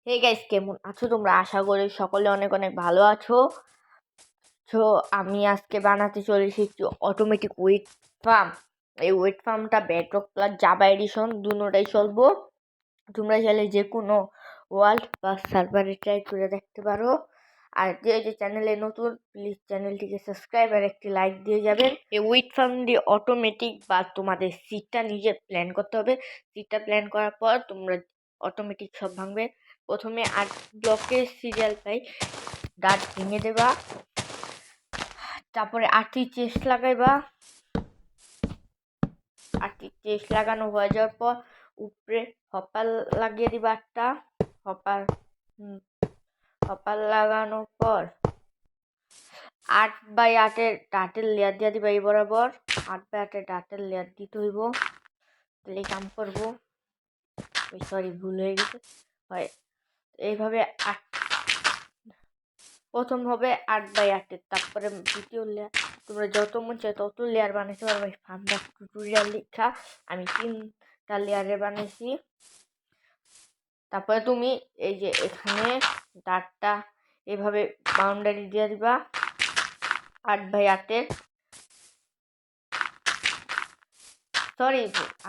Hey guys, কেমন আছো তোমরা? আশা করি সকলে অনেক অনেক ভালো আছো। তো আমি আজকে বানাতে চলে এসেছি অটোমেটিক ওয়েট ফার্ম। এই ওয়েট ফার্মটা বেডরক প্লাস জাভা এডিশন দুটোটাই চলবো। তোমরা চাইলে যে কোনো ওয়ার্ল্ড বা সার্ভারে ট্রাই করে দেখতে পারো। আর যে চ্যানেলে নতুন, প্লিজ চ্যানেলটিকে সাবস্ক্রাইব আর একটি লাইক দিয়ে যাবেন। এই উইট ফার্ম দিয়ে অটোমেটিক বা তোমাদের সিটটা নিজে প্ল্যান করতে হবে। সিটটা প্ল্যান করার পর তোমরা অটোমেটিক সব ভাঙবে। প্রথমে 8 ব্লকের সিরিয়াল পাই ডাট ভেঙে দেবা, তারপরে 8টি চেস্ট লাগাইবা। 8টি চেস্ট লাগানো হয়ে যাওয়ার পর উপরে হপার লাগিয়ে দিবা একটা হপার। হপার লাগানোর পর 8x8-এর ডাটের লেয়ার দিয়ে দিবা। এই বরাবর 8x8-এর ডাটের লেয়ার দিতে হইব, তাহলে কাম করবো। সরি, ভুল হয়ে গেছে। হয় এইভাবে প্রথম হবে 8x8-এর, তারপরে দ্বিতীয় লেয়ার। তোমরা যত মন চায় তত লেয়ার বানাইতে পারবে। ফার্মটা টিউটোরিয়াল লেখা আমি 3টা লেয়ারে বানাইছি। তারপরে তুমি এই যে এখানে ডাটটা এভাবে বাউন্ডারি দিয়ে দিবা 8x8-এর। সরি,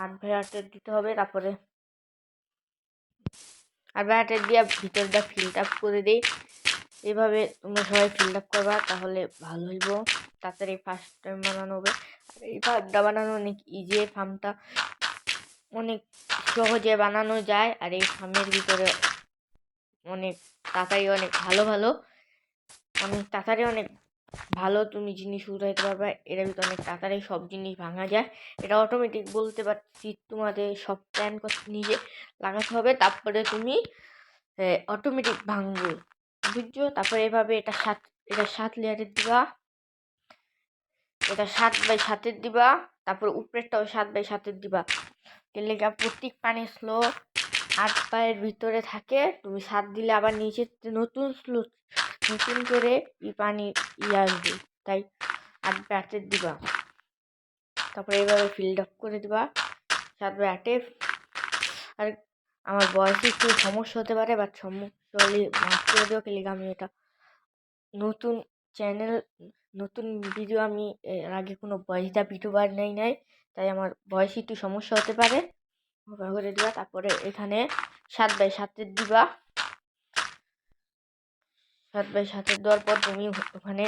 8x8-এর দিতে হবে। তারপরে 8x8-এর দিয়ে ভিতরটা ফিল আপ করে দিই। এইভাবে তোমরা সবাই ফিল আপ করবা, তাহলে ভালো হইব। তাড়াতাড়ি ফার্স্ট টাইম বানানো হবে। আর এই ফার্মটা বানানো অনেক ইজি। ফার্মটা অনেক সহজে বানানো যায়। আর এই ফার্মের ভিতরে অনেক তাড়াতাড়ি অনেক ভালো তুমি জিনিস উঠাইতে পারবে। এর ভিতরে অনেক তাড়াতাড়ি সব জিনিস ভাঙা যায়। এটা অটোমেটিক বলতে পারছি, তোমাদের সব প্ল্যান করতে নিজে লাগাতে হবে। তারপরে তুমি অটোমেটিক ভাঙবে, বুঝছো? তারপরে এভাবে এটা 7 লেয়ারের দিবা, এটা 7x7-এর দিবা। তারপর উপরেরটাও 7x7-এর দিবা। লেগা প্রত্যেক পানি স্লো 8 পায়ের ভিতরে থাকে। তুমি 7 দিলে আবার নিচে নতুন করে পানি আসবে, তাই 8x8-এর দিবা। তারপরে এইভাবে ফিল্ড আপ করে দিবা 7x8-এ। আর আমার বয়সে একটু সমস্যা হতে পারে, বাট সমস্যা হলে মাফ করে দিও। খেলে আমি এটা নতুন চ্যানেল, নতুন ভিডিও, আমি এর আগে কোনো ভয়েস ভিডিও নাই, তাই আমার ভয়েসে একটু সমস্যা হতে পারে, করে দিবা। তারপরে এখানে 7x7-এর দিবা। 7x7-এর দেওয়ার পর তুমি ওখানে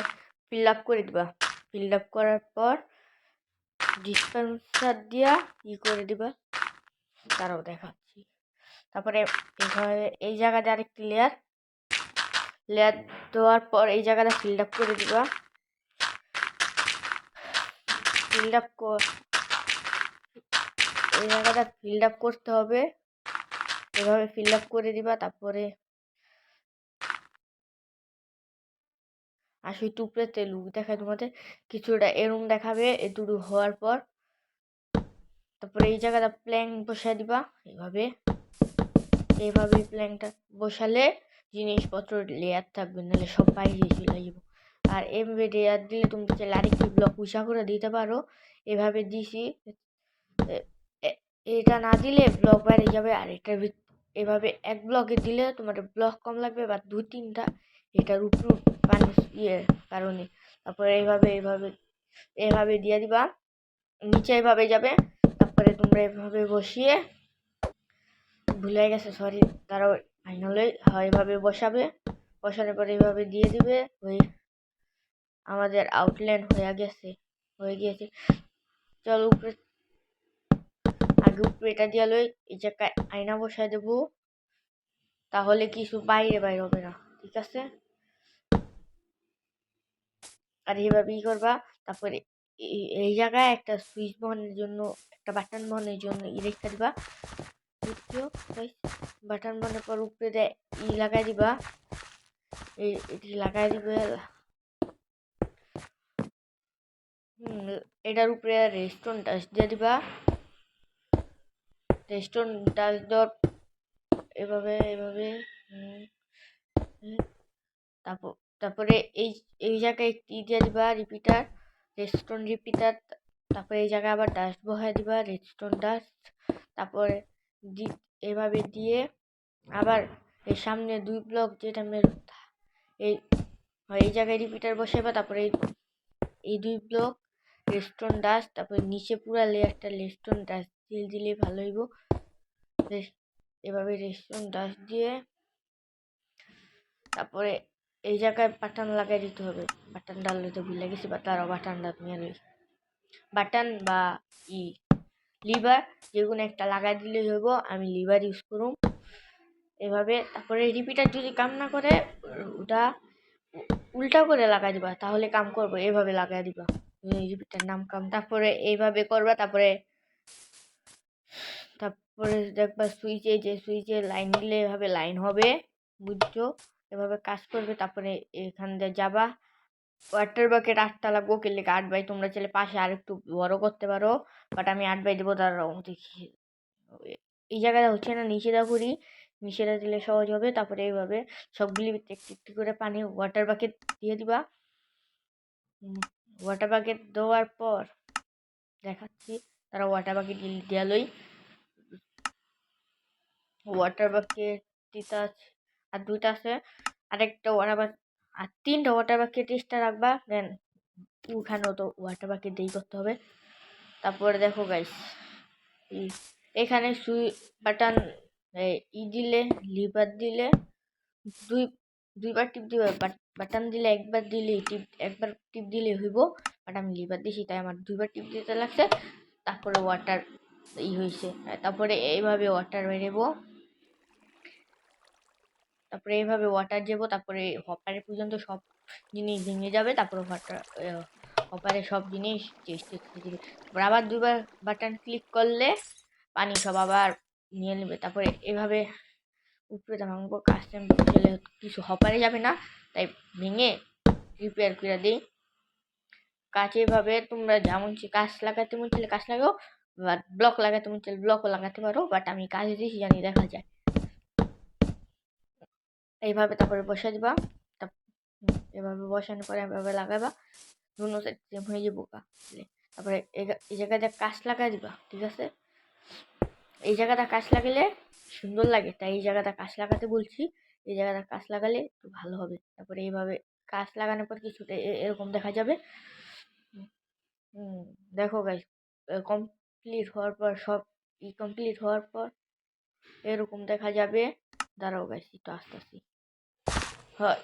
ফিল আপ করে দিবা। ফিল আপ করার পর ডিসপেন্সার দিয়া করে দিবা। তারাও দেখাচ্ছি। তারপরে এই জায়গাতে আরেকটি লেয়ার দেওয়ার পর এই জায়গাটা ফিল আপ করে দিবা। এই জায়গাটা ফিল আপ করতে হবে, এভাবে ফিল আপ করে দিবা। তারপরে আসি টুকরেতে লুক দেখায় তোমাদের, কিছুটা এরম দেখাবে। এটুকু হওয়ার পর তারপরে এই জায়গাটা প্ল্যাঙ্ক বসায় দিবা। এইভাবে প্ল্যাঙ্কটা বসালে জিনিসপত্র লেয়ার থাকবে, নাহলে সব বাইরে চলে যাবো। আর এমভি লেয়ার দিলে তুমি চাইলে আরেকটি ব্লক উষা করে দিতে পারো। এভাবে দিছি। এটা না দিলে ব্লক বাইরে যাবে। আর এটার এভাবে এক ব্লকে দিলে তোমার ব্লক কম লাগবে, বা 2-3টা এটার উপর পানি কারণে। তারপরে এইভাবে দিয়ে দিবা, নিচে এভাবে যাবে। তারপরে তোমরা এভাবে বসিয়ে, ভুলে গেছে সরি, তারাও ফাইনালে এভাবে বসানোর পরে এইভাবে দিয়ে দিবে। আমাদের আউটলাইন হয়ে গিয়েছে। চলো উপরে এটা দিয়ে লই। এই জায়গায় আয়না বসায় দেবো, তাহলে কিছু বাইরে হবে না, ঠিক আছে? আর এইভাবে করবা। তারপরে এই জায়গায় একটা সুইচ বহনের জন্য, একটা বাটন বহনের জন্য রেখে দিবা। বাটন বহনের পর উপরে লাগাই দিবা। এটি লাগাই দিবে। এটার উপরে রেস্টোন টাচ দিয়ে দিবা। রেস্টোন টাচ দেওয়ার এভাবে তারপরে এই জায়গায় কি দিয়ে দিবা, রিপিটার, রেস্টোন রিপিটার। তারপরে এই জায়গায় আবার ডাস্ট বসায় দিবা, রেস্টোন ডাস্ট। তারপরে এভাবে দিয়ে আবার এই সামনে 2 ব্লক যেটা মেরো এই এই জায়গায় রিপিটার বসাইবা। তারপরে এই 2 ব্লক রেস্টোন ডাস্ট, তারপরে নিচে পুরা লেয়ারটা রেস্টোন ডাস্ট দিলে ভালো হইব। এভাবে রেস্টোন ডাস্ট দিয়ে তারপরে এই জায়গায় বাটন লাগাই দিতে হবে। বাটন ডাললে তো ভুলে গেছি, বা তারাও বাটনটা নিয়ে লই। বাটন বা লিভার যেগুলো একটা লাগাই দিলে হইব। আমি লিভার ইউজ করুম এভাবে। তারপরে রিপিটার যদি কাম না করে ওটা উল্টা করে লাগাই দিবা, তাহলে কাম করবো। এভাবে লাগাই দিবা রিপিটার নাম কাম। তারপরে এইভাবে করবা। তারপরে দেখবা সুইচে, যে সুইচে লাইন দিলে এভাবে লাইন হবে, বুঝছো? এভাবে কাজ করবে। তারপরে এখান দিয়ে যাবা। ওয়াটার বাকেট 8টা লাগবো। কিনলে 8 বাই, তোমরা চাইলে পাশে আর একটু বড় করতে পারো, বাট আমি 8 বাই দেবো। দাঁড়াও দেখি, এই জায়গাটা হচ্ছে না, নিচেটা করি। নিচেটা দিলে সহজ হবে। তারপরে এইভাবে সবগুলি একটু একটু করে পানি ওয়াটার বাকেট দিয়ে দিবা। ওয়াটার বাকেট দেওয়ার পর দেখাচ্ছি, তারা ওয়াটার বাকেট দেওয়ালই। ওয়াটার বাকেট দিতে আছে, আর 2টা আছে। আরেকটা ওয়াটার বাকেট, আর 3টা ওয়াটার বাকেট এক্সট্রা রাখবা। দেন ওখানেও তো ওয়াটার বাকেট দিয়ে করতে হবে। তারপরে দেখো গাইস, এখানে সুই বাটন দিলে, লিভার দিলে দুইবার টিপ দিবে। বাটন দিলে একবার টিপ দিলে হইব, বাট আমি লিভার দিছি তাই আমার 2বার টিপ দিতে লাগছে। তারপরে ওয়াটার হয়েছে। তারপরে এইভাবে ওয়াটার বেরোবো। তারপরে এইভাবে ওয়াটার যাবো। তারপরে হপারের পর্যন্ত সব জিনিস ভেঙে যাবে। তারপরে হপারে সব জিনিস চেষ্টা করে দিবে। তারপর আবার 2বার বাটন ক্লিক করলে পানি সব আবার নিয়ে নেবে। তারপরে এভাবে উপরে ভাঙবো। কাস্টম চলে কিছু হপারে যাবে না, তাই ভেঙে রিপেয়ার করে দিই। কাছে এভাবে তোমরা যেমন কাজ লাগাতে মন চাইলে কাজ লাগাও, বা ব্লক লাগাতে মন চাইলে ব্লকও লাগাতে পারো, বাট আমি কাজ দিয়েছি জানি দেখা যায়। এইভাবে তারপরে বসে দিবা। এভাবে বসানোর পরে এভাবে লাগাবা, দুনো সাইড সেম হয়ে যাবো। তারপরে এই জায়গাটা কাজ লাগাই দিবা, ঠিক আছে? এই জায়গাটা কাজ লাগালে সুন্দর লাগে, তাই এই জায়গাটা কাজ লাগাতে বলছি। এই জায়গাটা কাজ লাগালে একটু ভালো হবে। তারপরে এইভাবে কাজ লাগানোর পর কিছুটা এরকম দেখা যাবে। দেখো গাইস, কমপ্লিট হওয়ার পর সব কমপ্লিট হওয়ার পর এরকম দেখা যাবে। দাঁড়াও গাইস, একটু আস্তে আস্তে হয়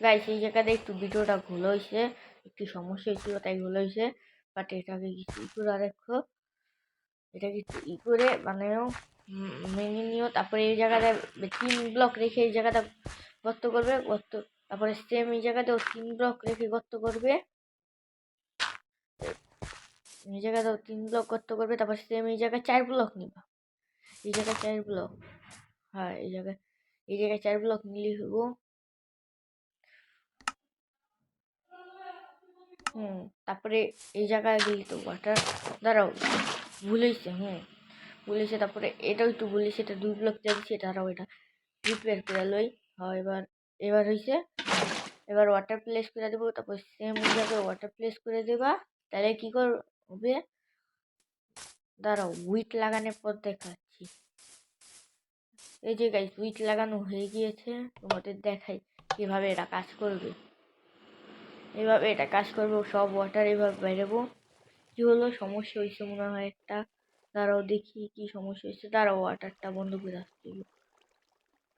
গাইস। এই জায়গাটা একটু ভিডিওটা ভুল হয়েছে, একটু সমস্যা হয়েছিল তাই ভুল হয়েছে। বাট এটাকে কিছু করে রাখো, এটাকে একটু করে বানাও, মেনে নিও। তারপরে এই জায়গাটা 3 ব্লক রেখে এই জায়গাটা গর্ত করবে, গর্ত। তারপরে সেম এই জায়গাতেও 3 ব্লক রেখে গর্ত করবে। এই জায়গাটাও 3 ব্লক গর্ত করবে। তারপর সেম এই জায়গায় 4 ব্লক নিবা। এই জায়গায় 4 ব্লক, হ্যাঁ এই জায়গায় 4 ব্লক নিলে হইব। তারপরে এই জায়গায় গেলি তো ওয়াটার, দাঁড়াও ভুল হয়েছে। ভুল হয়েছে। তারপরে এটাও একটু ভুল হয়েছে, এটা 2 ব্লক দিয়েছি। দাঁড়াও এটা রিপেয়ার করে লই। হ্যাঁ এবার হয়েছে। এবার ওয়াটার প্লেস করে দেবো। তারপর সেম জায়গায় ওয়াটার প্লেস করে দেবা। তাহলে কি করবে, দাঁড়াও উইট লাগানোর পর দেখাচ্ছি। এই যে গাইস, উইট লাগানো হয়ে গিয়েছে, তোমাদের দেখাই কিভাবে এটা কাজ করবে। এভাবে এটা কাজ করবো, সব ওয়াটার এভাবে বেরোবো। কি হলো, সমস্যা হয়েছে মনে হয় একটা। দাঁড়াও দেখি কি সমস্যা হয়েছে। দাঁড়াও ওয়াটারটা বন্ধ করে আসতে,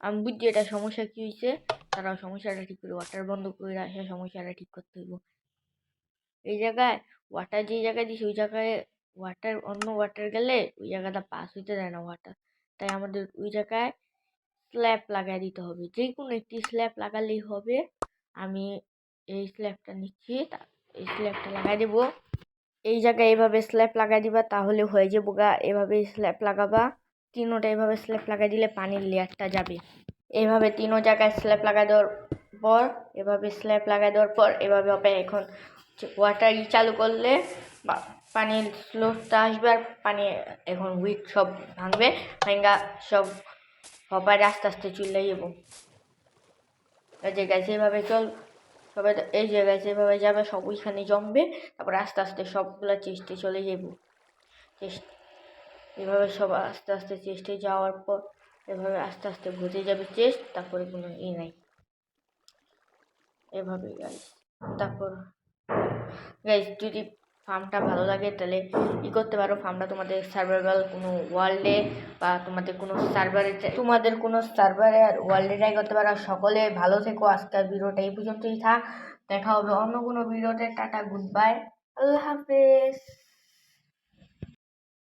আমি বুঝছি এটা সমস্যা কি হয়েছে। তারাও সমস্যাটা ঠিক করে ওয়াটার বন্ধ করে আসা, সমস্যাটা ঠিক করতে হইব। এই জায়গায় ওয়াটার যে জায়গায় দিছি ওই জায়গায় ওয়াটার, অন্য ওয়াটার গেলে ওই জায়গাটা পাস হইতে দেয় না ওয়াটার। তাই আমাদের ওই জায়গায় স্ল্যাব লাগাই দিতে হবে, যে কোনো একটি স্ল্যাব লাগালেই হবে। আমি এই স্ল্যাবটা নিচ্ছি, এই স্ল্যাবটা লাগাই দেব। এই জায়গায় এইভাবে স্ল্যাব লাগাই দিবা, তাহলে হয়ে যাবো গা। এভাবে স্ল্যাব লাগাবা, তিনোটা এভাবে স্ল্যাব লাগাই দিলে পানির লেয়ারটা যাবে। এইভাবে 3 জায়গায় স্ল্যাব লাগাই দেওয়ার পর, এভাবে স্ল্যাব লাগাই দেওয়ার পর এভাবে হবে। এখন ওয়াটার চালু করলে পানির স্লোপটা আসবে, আর পানি এখন উইট সব ভাঙবে, ভাঙ্গা সব হপারে আস্তে আস্তে চলে যাবো। এই জায়গায় যেভাবে সবাই এই জায়গায় যেভাবে যাবে সব ওইখানে জমবে। তারপরে আস্তে আস্তে সবগুলো চেষ্টে চলে যাবো। এভাবে সব আস্তে আস্তে চেষ্টে যাওয়ার পর এভাবে আস্তে আস্তে বুঝে যাবে চেস্ট, তারপরে কোনো নাই এভাবে গাইস। তারপর গাইস যদি ফার্মটা ভালো লাগে তাহলে করতে পারো, ফার্মটা তোমাদের সার্ভাইভাল কোনো ওয়ার্ল্ডে বা তোমাদের কোনো সার্ভারে আর ওয়ার্ল্ডে ট্রাই করতে পারো। সকলে ভালো থেকো, আজকের ভিডিওটা এই পর্যন্তই থাক, দেখা হবে অন্য কোনো ভিডিওতে। টাটা, গুড বাই, আল্লাহ হাফেজ।